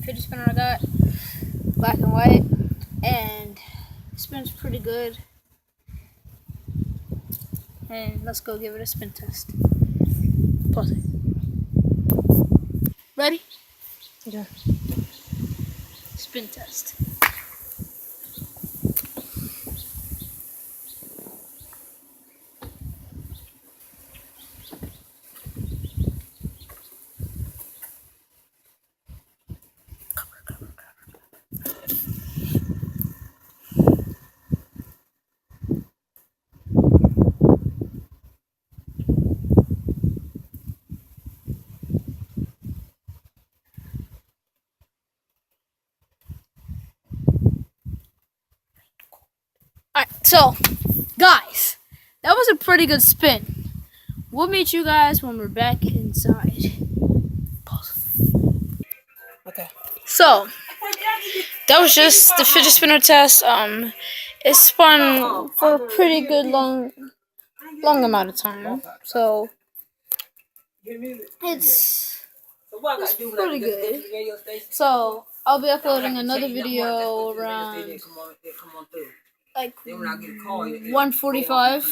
fidget spinner I got, black and white, and it spins pretty good. And let's go give it a spin test. Pause it. Ready? Yeah. Spin test. Alright, so, guys, that was a pretty good spin. We'll meet you guys when we're back inside. Pause. Okay. So, that was just the fidget spinner test. It spun for a pretty good long amount of time. So, it's pretty good. So, I'll be uploading another video around like 1:45.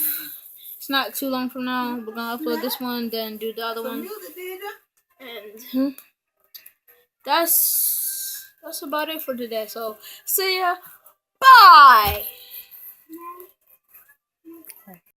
It's not too long from now. We're gonna upload this one, then do the other one, and that's about it for today. So, see ya. Bye.